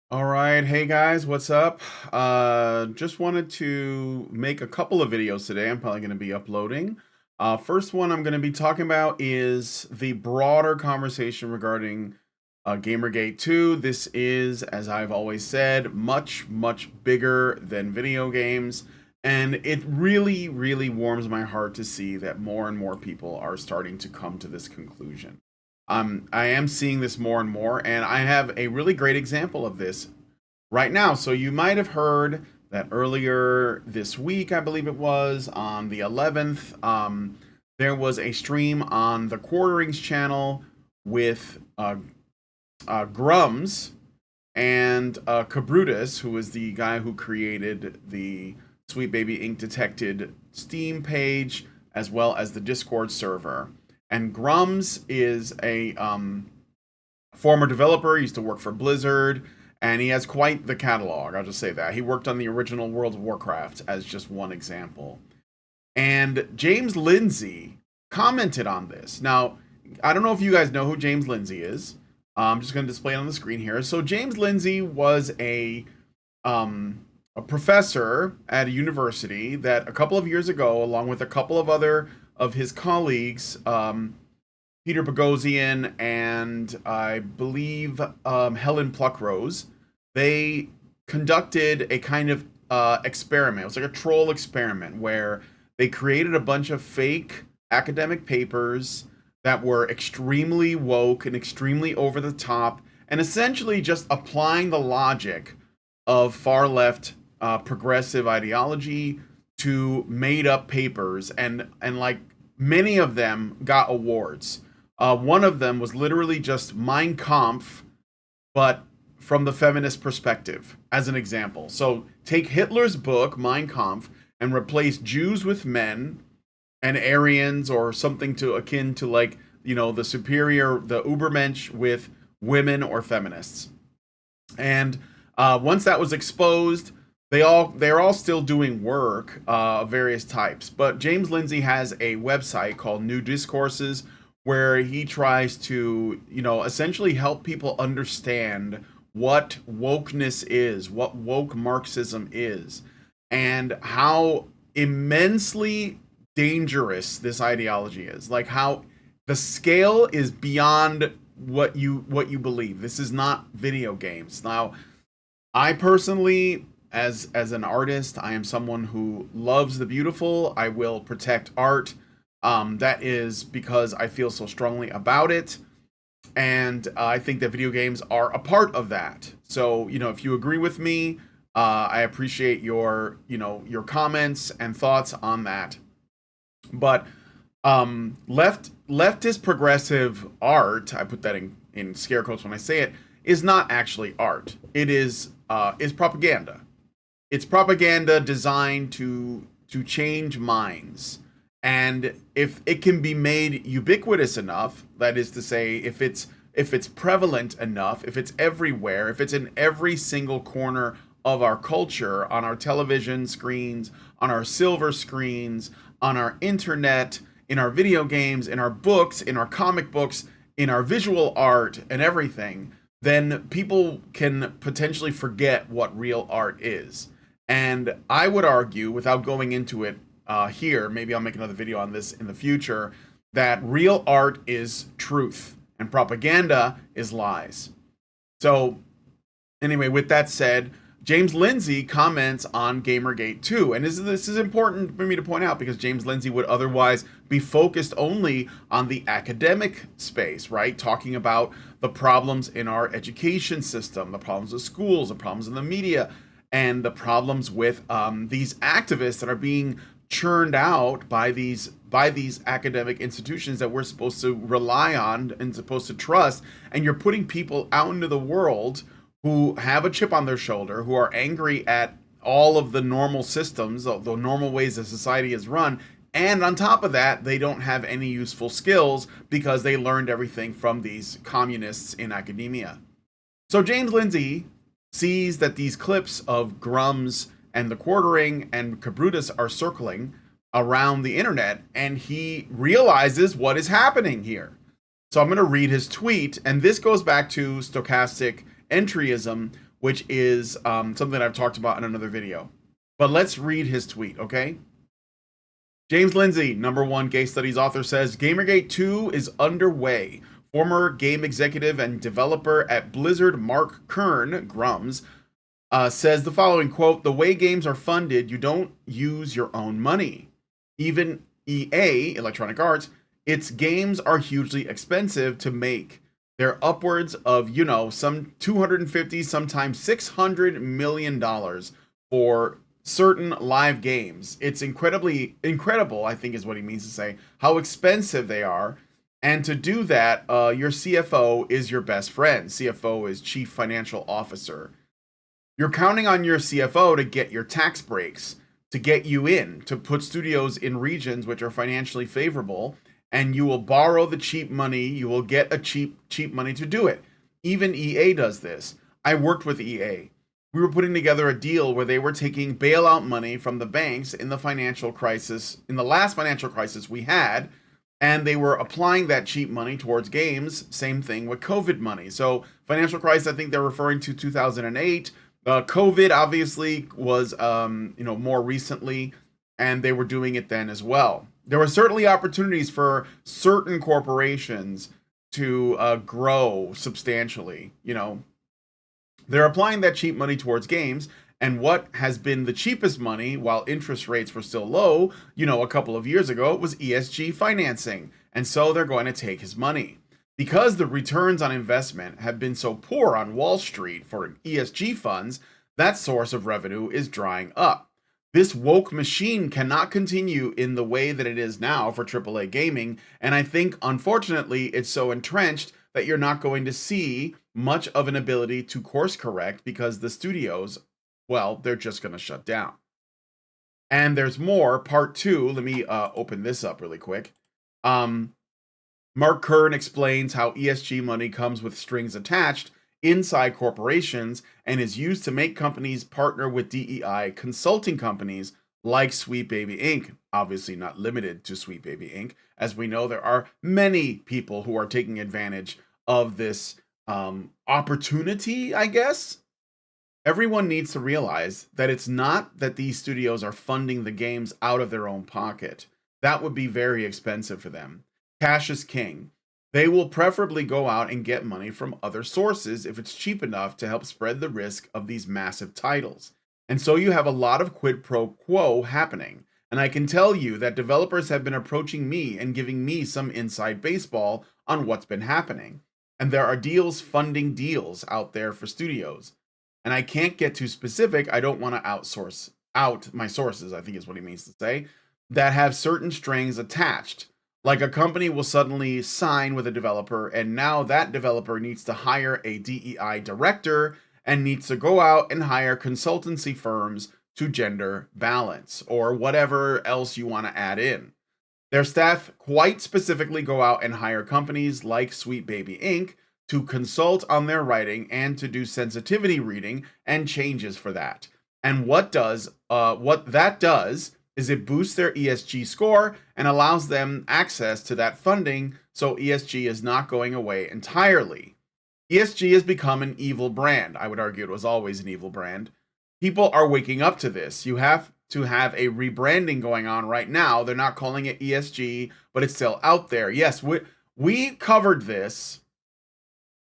All right, hey guys, what's up? Just wanted to make a couple of videos today. I'm probably going to be uploading. First one I'm going to be talking about is the broader conversation regarding GamerGate 2. This is, as I've always said, much, much bigger than video games. And it really, really warms my heart to see that more and more people are starting to come to this conclusion. I am seeing this more and more, and I have a really great example of this right now. So you might have heard that earlier this week, I believe it was on the 11th, there was a stream on the Quarterings channel with Grums and Cabrutus, who is the guy who created the Sweet Baby Ink Detected Steam page, as well as the Discord server. And Grums is a former developer. He used to work for Blizzard, and he has quite the catalog. I'll just say that. He worked on the original World of Warcraft as just one example. And James Lindsey commented on this. Now, I don't know if you guys know who James Lindsey is. I'm just going to display it on the screen here. So James Lindsey was a professor at a university that a couple of years ago, along with a couple of other of his colleagues, Peter Boghossian and I believe Helen Pluckrose, they conducted a kind of experiment. It was like a troll experiment where they created a bunch of fake academic papers that were extremely woke and extremely over the top, and essentially just applying the logic of far left progressive ideology to made up papers, and like many of them got awards. One of them was literally just Mein Kampf, but from the feminist perspective, as an example. So take Hitler's book, Mein Kampf, and replace Jews with men and Aryans or something to akin to, like, the superior, the Ubermensch, with women or feminists. And once that was exposed, they're all still doing work of various types. But James Lindsey has a website called New Discourses, where he tries to, essentially help people understand what wokeness is, what woke Marxism is, and how immensely dangerous this ideology is. Like, how the scale is beyond what you believe. This is not video games. Now, I personally, as an artist, I am someone who loves the beautiful. I will protect art. That is because I feel so strongly about it, and I think that video games are a part of that. So, if you agree with me, I appreciate your comments and thoughts on that. But leftist progressive art, I put that in scare quotes when I say it, is not actually art. It is propaganda. It's propaganda designed to change minds. And if it can be made ubiquitous enough, that is to say, if it's prevalent enough, if it's everywhere, if it's in every single corner of our culture, on our television screens, on our silver screens, on our internet, in our video games, in our books, in our comic books, in our visual art and everything, then people can potentially forget what real art is. And I would argue, without going into it here, maybe I'll make another video on this in the future, that real art is truth and propaganda is lies. So anyway, with that said, James Lindsey comments on GamerGate 2, and this is important for me to point out, because James Lindsey would otherwise be focused only on the academic space, right? Talking about the problems in our education system, the problems with schools, the problems in the media, and the problems with these activists that are being churned out by these academic institutions that we're supposed to rely on and supposed to trust. And you're putting people out into the world who have a chip on their shoulder, who are angry at all of the normal systems, the normal ways that society is run, and on top of that, they don't have any useful skills because they learned everything from these communists in academia. So James Lindsey sees that these clips of Grums and the Quartering and Cabrutus are circling around the internet, and he realizes what is happening here. So I'm going to read his tweet, and this goes back to stochastic entryism, which is something I've talked about in another video. But let's read his tweet, okay? James Lindsey, #1 Gay Studies author, says GamerGate 2 is underway. Former game executive and developer at Blizzard, Mark Kern, Grums, says the following, quote, "The way games are funded, you don't use your own money. Even EA, Electronic Arts, its games are hugely expensive to make. They're upwards of, some 250, sometimes $600 million for certain live games. It's incredible, I think is what he means to say, how expensive they are. And to do that, your CFO is your best friend. CFO is Chief Financial Officer. You're counting on your CFO to get your tax breaks, to get you in, to put studios in regions which are financially favorable, and you will borrow the cheap money. You will get a cheap money to do it. Even EA does this. I worked with EA. We were putting together a deal where they were taking bailout money from the banks in the last financial crisis we had, and they were applying that cheap money towards games. Same thing with COVID money. So financial crisis, I think they're referring to 2008. COVID obviously was, more recently, and they were doing it then as well. There were certainly opportunities for certain corporations to grow substantially, They're applying that cheap money towards games, and what has been the cheapest money while interest rates were still low, a couple of years ago, was ESG financing. And so they're going to take his money. Because the returns on investment have been so poor on Wall Street for ESG funds, that source of revenue is drying up. This woke machine cannot continue in the way that it is now for AAA gaming, and I think, unfortunately, it's so entrenched that you're not going to see much of an ability to course correct because the studios, well, they're just going to shut down. And there's more. Part 2, let me open this up really quick. Mark Kern explains how ESG money comes with strings attached inside corporations and is used to make companies partner with DEI consulting companies like Sweet Baby Inc. Obviously not limited to Sweet Baby Inc. As we know, there are many people who are taking advantage of this opportunity, I guess. Everyone needs to realize that it's not that these studios are funding the games out of their own pocket. That would be very expensive for them. Cash is king. They will preferably go out and get money from other sources if it's cheap enough to help spread the risk of these massive titles. And so you have a lot of quid pro quo happening. And I can tell you that developers have been approaching me and giving me some inside baseball on what's been happening. And there are deals funding deals out there for studios. And I can't get too specific. I don't want to outsource out my sources, I think is what he means to say, that have certain strings attached. Like a company will suddenly sign with a developer, and now that developer needs to hire a DEI director and needs to go out and hire consultancy firms to gender balance or whatever else you want to add in. Their staff quite specifically go out and hire companies like Sweet Baby Inc. to consult on their writing and to do sensitivity reading and changes for that. And what that does is it boosts their ESG score and allows them access to that funding, so ESG is not going away entirely. ESG has become an evil brand. I would argue it was always an evil brand. People are waking up to this. You have to have a rebranding going on right now. They're not calling it ESG, but it's still out there. Yes, we covered this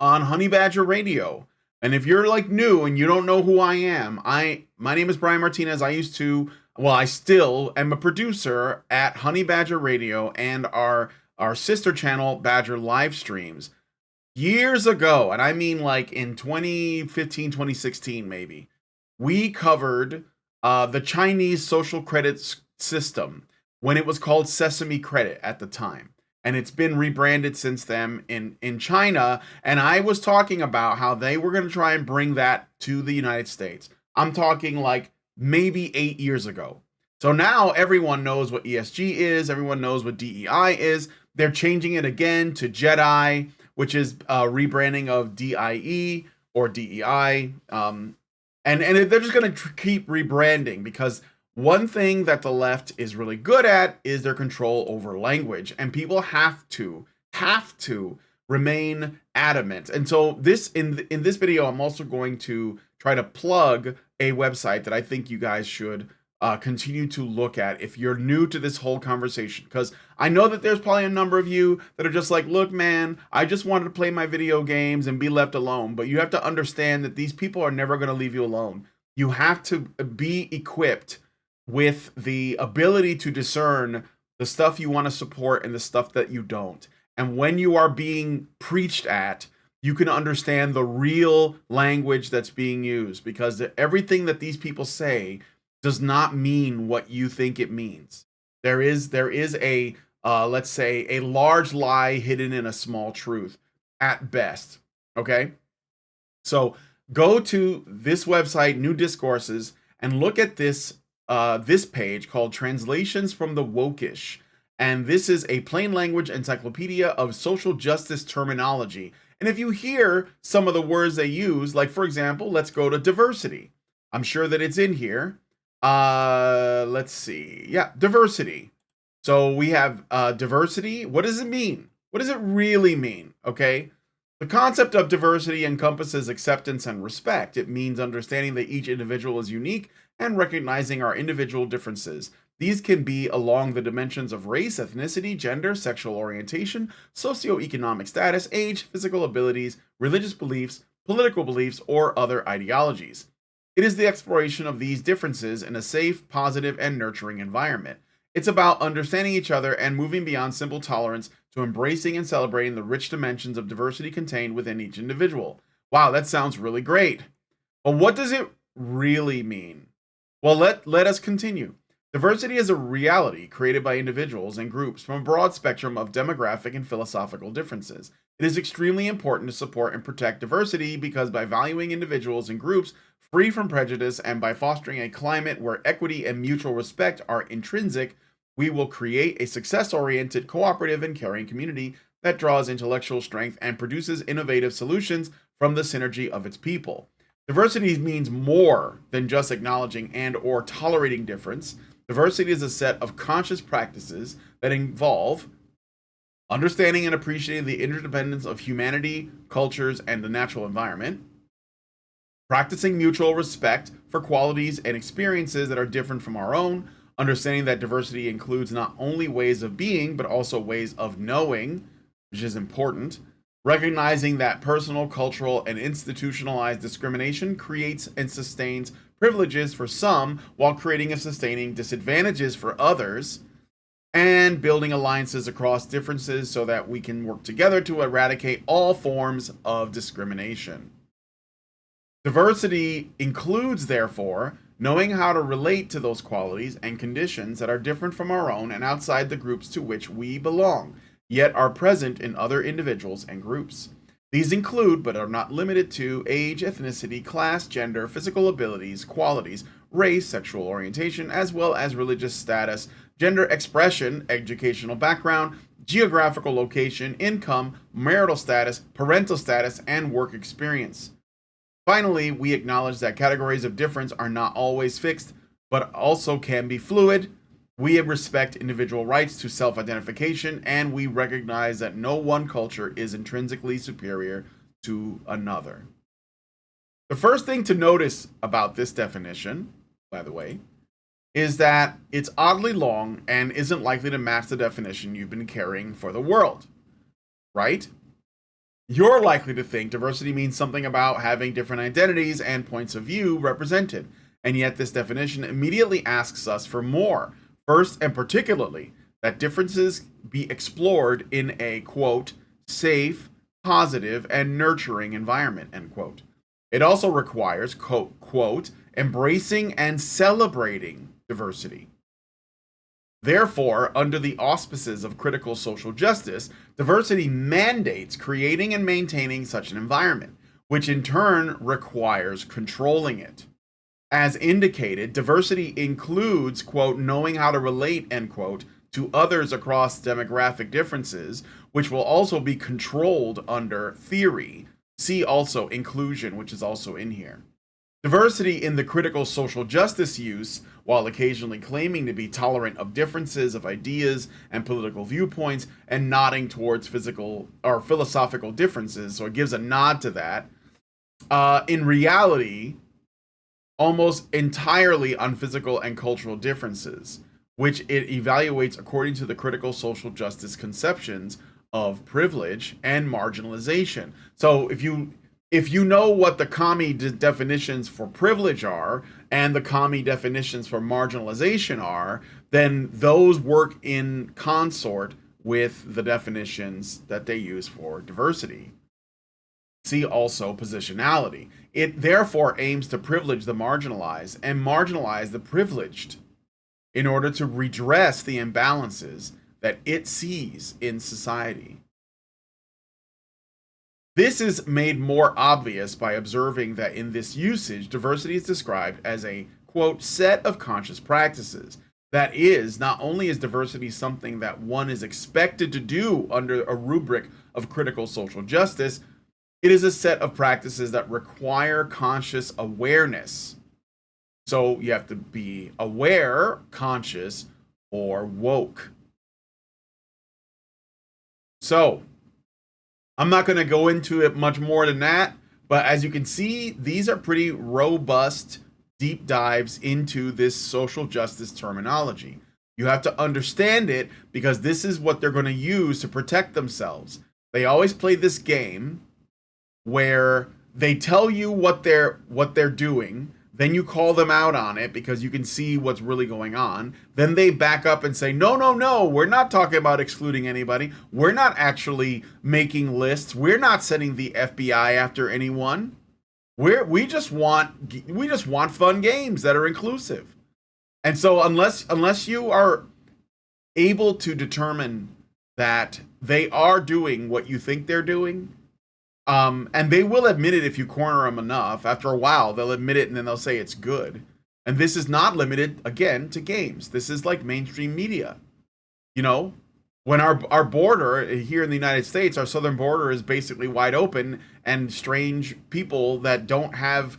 on Honey Badger Radio. And if you're like new and you don't know who I am, my name is Brian Martinez. I still am a producer at Honey Badger Radio and our sister channel, Badger Live Streams. Years ago, and I mean like in 2015, 2016 maybe, we covered the Chinese social credit system when it was called Sesame Credit at the time. And it's been rebranded since then in China. And I was talking about how they were going to try and bring that to the United States. I'm talking like maybe 8 years ago. So now everyone knows what ESG is. Everyone knows what DEI is. They're changing it again to JEDI, which is rebranding of DIE or DEI. And they're just going to keep rebranding because one thing that the left is really good at is their control over language. And people have to remain adamant. And so in this video, I'm also going to try to plug a website that I think you guys should continue to look at if you're new to this whole conversation. Because I know that there's probably a number of you that are just like, look, man, I just wanted to play my video games and be left alone. But you have to understand that these people are never going to leave you alone. You have to be equipped with the ability to discern the stuff you want to support and the stuff that you don't. And when you are being preached at, you can understand the real language that's being used, because everything that these people say does not mean what you think it means. There is a let's say a large lie hidden in a small truth at best. Okay, so go to this website, New Discourses, and look at this this page called Translations from the Wokish. And this is a plain language encyclopedia of social justice terminology. And if you hear some of the words they use, like for example, let's go to diversity. I'm sure that it's in here. Let's see. Yeah, diversity. So we have diversity. What does it mean? What does it really mean? Okay. The concept of diversity encompasses acceptance and respect. It means understanding that each individual is unique and recognizing our individual differences. These can be along the dimensions of race, ethnicity, gender, sexual orientation, socioeconomic status, age, physical abilities, religious beliefs, political beliefs, or other ideologies. It is the exploration of these differences in a safe, positive, and nurturing environment. It's about understanding each other and moving beyond simple tolerance to embracing and celebrating the rich dimensions of diversity contained within each individual. Wow, that sounds really great. But what does it really mean? Well, let us continue. Diversity is a reality created by individuals and groups from a broad spectrum of demographic and philosophical differences. It is extremely important to support and protect diversity because by valuing individuals and groups free from prejudice and by fostering a climate where equity and mutual respect are intrinsic, we will create a success-oriented, cooperative, and caring community that draws intellectual strength and produces innovative solutions from the synergy of its people. Diversity means more than just acknowledging and or tolerating difference. Diversity is a set of conscious practices that involve understanding and appreciating the interdependence of humanity, cultures, and the natural environment, practicing mutual respect for qualities and experiences that are different from our own, understanding that diversity includes not only ways of being, but also ways of knowing, which is important, recognizing that personal, cultural, and institutionalized discrimination creates and sustains privileges for some while creating and sustaining disadvantages for others, and building alliances across differences so that we can work together to eradicate all forms of discrimination. Diversity includes, therefore, knowing how to relate to those qualities and conditions that are different from our own and outside the groups to which we belong, yet are present in other individuals and groups. These include, but are not limited to, age, ethnicity, class, gender, physical abilities, qualities, race, sexual orientation, as well as religious status, gender expression, educational background, geographical location, income, marital status, parental status, and work experience. Finally, we acknowledge that categories of difference are not always fixed, but also can be fluid. We respect individual rights to self-identification, and we recognize that no one culture is intrinsically superior to another. The first thing to notice about this definition, by the way, is that it's oddly long and isn't likely to match the definition you've been carrying for the world, right? You're likely to think diversity means something about having different identities and points of view represented, and yet this definition immediately asks us for more. First, and particularly, that differences be explored in a, quote, safe, positive, and nurturing environment, end quote. It also requires, quote, embracing and celebrating diversity. Therefore, under the auspices of critical social justice, diversity mandates creating and maintaining such an environment, which in turn requires controlling it. As indicated, diversity includes, quote, knowing how to relate, end quote, to others across demographic differences, which will also be controlled under theory. See also inclusion, which is also in here. Diversity in the critical social justice use, while occasionally claiming to be tolerant of differences of ideas and political viewpoints and nodding towards physical or philosophical differences, so it gives a nod to that, in reality almost entirely on physical and cultural differences, which it evaluates according to the critical social justice conceptions of privilege and marginalization. So if you know what the commie definitions for privilege are and the commie definitions for marginalization are, then those work in consort with the definitions that they use for diversity. See also positionality. It therefore aims to privilege the marginalized and marginalize the privileged in order to redress the imbalances that it sees in society. This is made more obvious by observing that in this usage, diversity is described as a, quote, set of conscious practices. That is, not only is diversity something that one is expected to do under a rubric of critical social justice, it is a set of practices that require conscious awareness. So you have to be aware, conscious, or woke. So I'm not going to go into it much more than that, but as you can see, these are pretty robust deep dives into this social justice terminology. You have to understand it because this is what they're going to use to protect themselves. They always play this game where they tell you what they're doing, then you call them out on it because you can see what's really going on. Then they back up and say, no, we're not talking about excluding anybody. We're not actually making lists. We're not sending the FBI after anyone. We just want fun games that are inclusive. And so unless you are able to determine that they are doing what you think they're doing, and they will admit it if you corner them enough. After a while, they'll admit it and then they'll say it's good. And this is not limited, again, to games. This is like mainstream media. You know, when our border here in the United States, our southern border is basically wide open, and strange people that don't have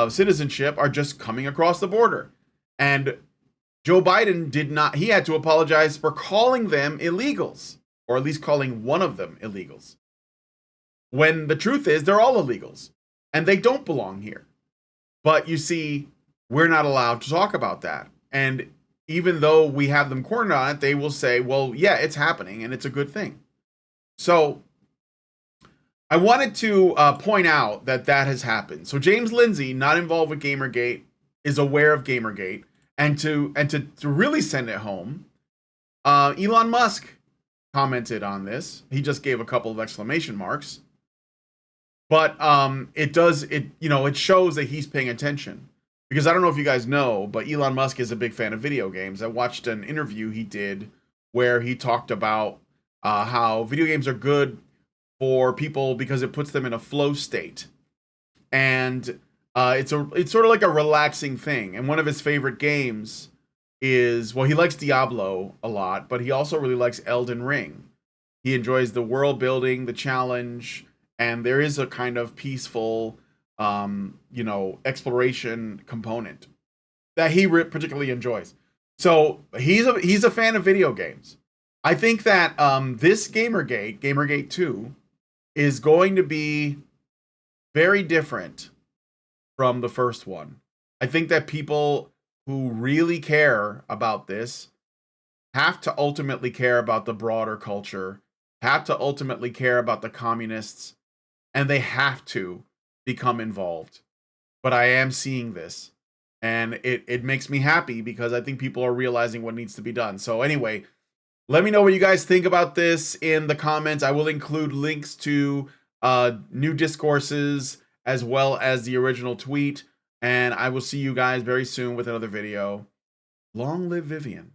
citizenship are just coming across the border. And Joe Biden he had to apologize for calling them illegals, or at least calling one of them illegals. When the truth is, they're all illegals, and they don't belong here. But you see, we're not allowed to talk about that. And even though we have them cornered on it, they will say, well, yeah, it's happening, and it's a good thing. So I wanted to point out that has happened. So James Lindsey, not involved with GamerGate, is aware of GamerGate. And to really send it home, Elon Musk commented on this. He just gave a couple of exclamation marks. But it shows that he's paying attention. Because I don't know if you guys know, but Elon Musk is a big fan of video games. I watched an interview he did where he talked about how video games are good for people because it puts them in a flow state. And it's sort of like a relaxing thing. And one of his favorite games is, well, he likes Diablo a lot, but he also really likes Elden Ring. He enjoys the world building, the challenge, and there is a kind of peaceful, exploration component that he particularly enjoys. So he's a fan of video games. I think that this GamerGate 2, is going to be very different from the first one. I think that people who really care about this have to ultimately care about the broader culture, have to ultimately care about the communists, and they have to become involved. But I am seeing this, and it makes me happy because I think people are realizing what needs to be done. So anyway, let me know what you guys think about this in the comments. I will include links to new discourses as well as the original tweet, and I will see you guys very soon with another video. Long live Vivian.